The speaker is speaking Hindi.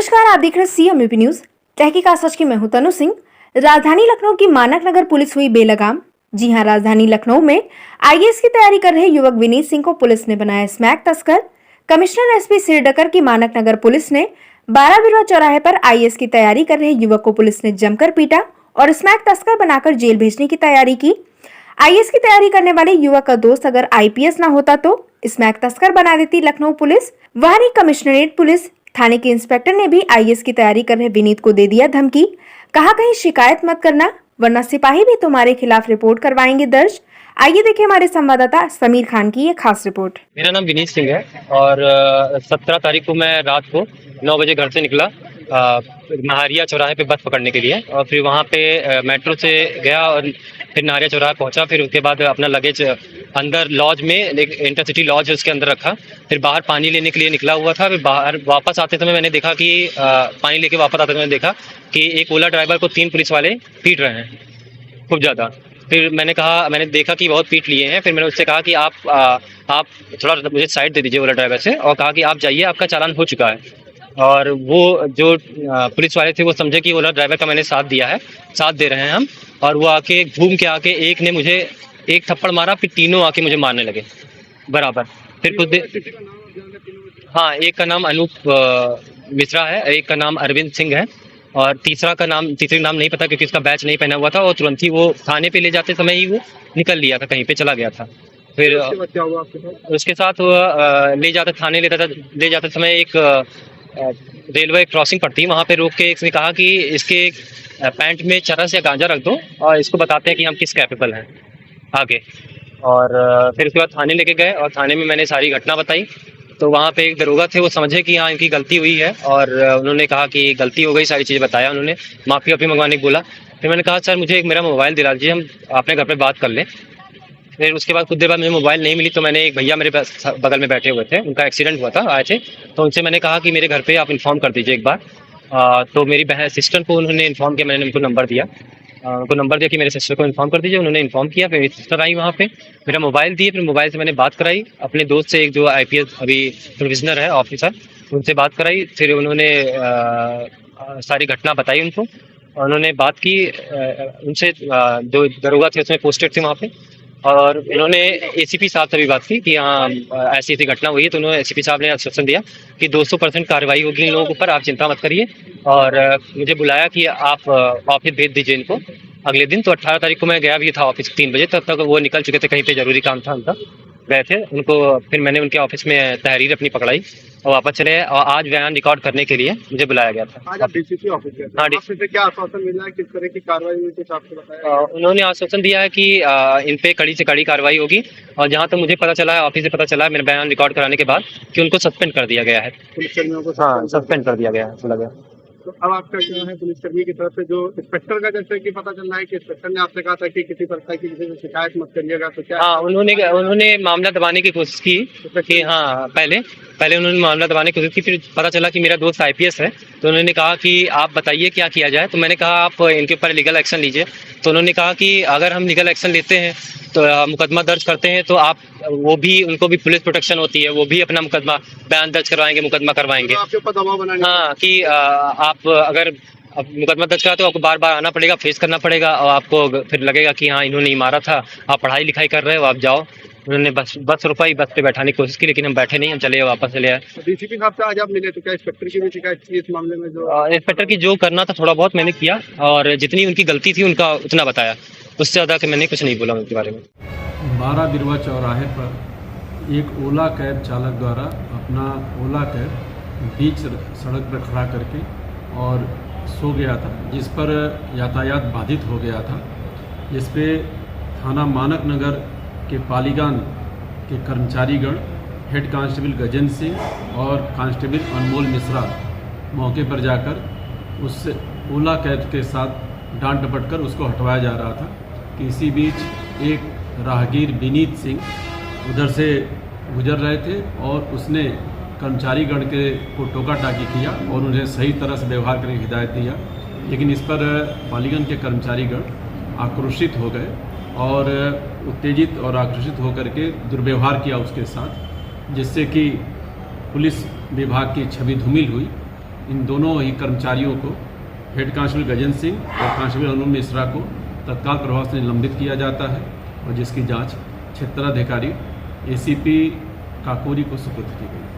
नमस्कार, आप देख रहे हैं CMUP न्यूज। तहकीकात सच की मैं हूं तनु सिंह। राजधानी लखनऊ की मानक नगर पुलिस हुई बेलगाम। जी हां, राजधानी लखनऊ में IAS की तैयारी कर रहे युवक विनीत सिंह को पुलिस ने बनाया स्मैक तस्कर। कमिश्नर SP सिरडकर की मानक नगर पुलिस ने 12 बिरवा चौराहे पर IAS की तैयारी कर रहे युवक को पुलिस ने जमकर पीटा और स्मैक तस्कर बनाकर जेल भेजने की तैयारी की। IAS की तैयारी करने वाले युवक का दोस्त अगर IPS न होता तो स्मैक तस्कर बना देती लखनऊ पुलिस। वहीं कमिश्नरेट पुलिस थाने के इंस्पेक्टर ने भी IAS की तैयारी कर रहे विनीत को दे दिया धमकी। कहा कहीं शिकायत मत करना वरना सिपाही भी तुम्हारे खिलाफ रिपोर्ट करवाएंगे दर्ज। आइए देखिए हमारे संवाददाता समीर खान की ये खास रिपोर्ट। मेरा नाम विनीत सिंह है और 17 तारीख को मैं रात को 9 बजे घर से निकला नाहरिया चौराहे पे बस पकड़ने के लिए और फिर वहाँ पे मेट्रो से गया और फिर नाहरिया चौराहे पहुँचा। फिर उसके बाद अपना लगेज अंदर लॉज में एक इंटरसिटी लॉज है उसके अंदर रखा। फिर बाहर पानी लेने के लिए निकला हुआ था। फिर बाहर वापस आते समय मैंने देखा कि पानी लेके वापस आते समय देखा कि एक ओला ड्राइवर को 3 पुलिस वाले पीट रहे हैं खूब ज़्यादा। फिर मैंने देखा कि बहुत पीट लिए हैं। फिर मैंने उससे कहा कि आप थोड़ा मुझे साइड दे दीजिए ओला ड्राइवर से और कहा कि आप जाइए, आपका चालान हो चुका है। और वो जो पुलिस वाले थे वो समझे कि ओला ड्राइवर का मैंने साथ दिया है, साथ दे रहे हैं हम। और वो आके घूम के आके एक ने मुझे एक थप्पड़ मारा, फिर तीनों आके मुझे मारने लगे बराबर। फिर कुछ देर, हाँ, एक का नाम अनूप मिश्रा है, एक का नाम अरविंद सिंह है और तीसरे नाम नहीं पता क्योंकि उसका बैच नहीं पहना हुआ था और तुरंत ही वो थाने पे ले जाते समय ही वो निकल लिया था, कहीं पे चला गया था। फिर उसके साथ थाने ले जाते समय एक रेलवे क्रॉसिंग पड़ती है, वहाँ पे रोक के इसने कहा कि इसके पैंट में चरस या गांजा रख दो और इसको बताते हैं कि हम किस कैपेबल हैं आगे। और फिर उसके बाद थाने लेके गए और थाने में मैंने सारी घटना बताई। तो वहाँ पे एक दरोगा थे, वो समझे कि हाँ इनकी गलती हुई है और उन्होंने कहा कि गलती हो गई, सारी चीज़ें बताया उन्होंने, माफ़ी वाफ़ी मंगवाने को बोला। फिर मैंने कहा सर मुझे एक मेरा मोबाइल दिला दीजिए, हम अपने घर पे बात कर लें। फिर उसके बाद कुछ देर बाद मुझे मोबाइल नहीं मिली तो मैंने एक भैया मेरे बगल में बैठे हुए थे, उनका एक्सीडेंट हुआ था, आए थे, तो उनसे मैंने कहा कि मेरे घर पे आप इन्फॉर्म कर दीजिए एक बार। तो मेरी बहन सिस्टर को उन्होंने इन्फॉर्म किया, मैंने उनको नंबर दिया, उनको नंबर दिया कि मेरे सिस्टर को इन्फॉर्म कर दीजिए। उन्होंने इन्फॉर्म किया, फिर मेरी सिस्टर आई वहाँ पे, मेरा मोबाइल दिए, फिर मोबाइल से मैंने बात कराई अपने दोस्त से, एक जो IPS अभी प्रोविजनर है ऑफिसर, उनसे बात कराई। फिर उन्होंने सारी घटना बताई उनको, उन्होंने बात की उनसे, जो दरोगा थे उसमें पोस्टेड थे वहाँ पे, और उन्होंने ACP साहब से भी बात की कि हाँ ऐसी ऐसी घटना हुई है। तो उन्होंने ACP साहब ने आश्वासन दिया कि 200% कार्रवाई होगी इन लोगों के ऊपर, आप चिंता मत करिए। और मुझे बुलाया कि आप ऑफिस भेज दीजिए इनको अगले दिन। तो 18 तारीख को मैं गया भी था ऑफिस 3 बजे, तब तक वो निकल चुके थे, कहीं पे जरूरी काम था उनका, गए थे उनको। फिर मैंने उनके ऑफिस में तहरीर अपनी पकड़ाई और वापस चले आए और आज बयान रिकॉर्ड करने के लिए मुझे बुलाया गया था। आज आप DCP ऑफिस गए थे। हाँ, आपसे क्या आश्वासन मिला है, किस तरह की कार्रवाई हुई, कुछ आपको बताया? उन्होंने आश्वासन दिया है कि इन पे कड़ी से कड़ी कार्रवाई होगी। और जहाँ तक मुझे पता चला है, ऑफिस से पता चला है मेरा बयान रिकॉर्ड कराने के बाद, कि उनको सस्पेंड कर दिया गया है, पुलिसकर्मियों को। हाँ, सस्पेंड कर दिया गया है, बोला गया। तो अब आपका क्या है पुलिसकर्मी की तरफ से, जो इंस्पेक्टर का जैसे कि पता चल रहा है कि इंस्पेक्टर ने आपसे कहा था कि किसी प्रकार की किसी से शिकायत मत करिएगा, तो क्या? हाँ, उन्होंने मामला दबाने की कोशिश की कि हाँ, पहले उन्होंने मामला दबाने की कोशिश की। फिर पता चला कि मेरा दोस्त IPS है, तो उन्होंने कहा कि आप बताइए क्या किया जाए। तो मैंने कहा आप इनके ऊपर लीगल एक्शन लीजिए। तो उन्होंने कहा कि अगर हम लीगल एक्शन लेते हैं तो मुकदमा दर्ज करते हैं तो आप उनको भी पुलिस प्रोटेक्शन होती है, वो भी अपना मुकदमा बयान दर्ज करवाएंगे, मुकदमा करवाएंगे। तो आपके ऊपर दबाव बनाने? हाँ, कि आप अगर मुकदमा दर्ज करा तो आपको बार बार आना पड़ेगा, फेस करना पड़ेगा और आपको फिर लगेगा कि हाँ इन्होंने ही मारा था, आप पढ़ाई लिखाई कर रहे हो, आप जाओ। उन्होंने बस रुपये बस पे बैठाने की कोशिश की, लेकिन हम बैठे नहीं, हम चले वापस चले आए। DCP साहब से आज आप मिले तो क्या इंस्पेक्टर की भी शिकायत थी इस मामले में? जो इंस्पेक्टर की जो करना था थोड़ा बहुत मैंने किया और जितनी उनकी गलती थी उनका उतना बताया, उससे ज़्यादा कि मैंने कुछ नहीं बोला उनके बारे में। 12 बिरवा चौराहे पर एक ओला कैब चालक द्वारा अपना ओला कैब बीच सड़क पर खड़ा करके और सो गया था, जिस पर यातायात बाधित हो गया था, जिस पे थाना मानक नगर के पालीगान के कर्मचारीगण, हेड कांस्टेबल गजेंद्र सिंह और कांस्टेबल अनमोल मिश्रा मौके पर जाकर उस ओला कैब के साथ डांट डपट कर उसको हटवाया जा रहा था कि इसी बीच एक राहगीर विनीत सिंह उधर से गुजर रहे थे और उसने कर्मचारीगण को टोका टाकी किया और उन्हें सही तरह से व्यवहार करने की हिदायत दिया। लेकिन इस पर पालीगंज के कर्मचारीगण आक्रोशित हो गए और उत्तेजित और आक्रोशित होकर के दुर्व्यवहार किया उसके साथ, जिससे कि पुलिस विभाग की छवि धूमिल हुई इन दोनों ही कर्मचारियों को हेड कांस्टेबल गजेंद्र सिंह और कांस्टेबल अनु मिश्रा को तत्काल प्रभाव से निलंबित किया जाता है और जिसकी जांच क्षेत्राधिकारी ACP काकोरी को सुपुर्द की गई।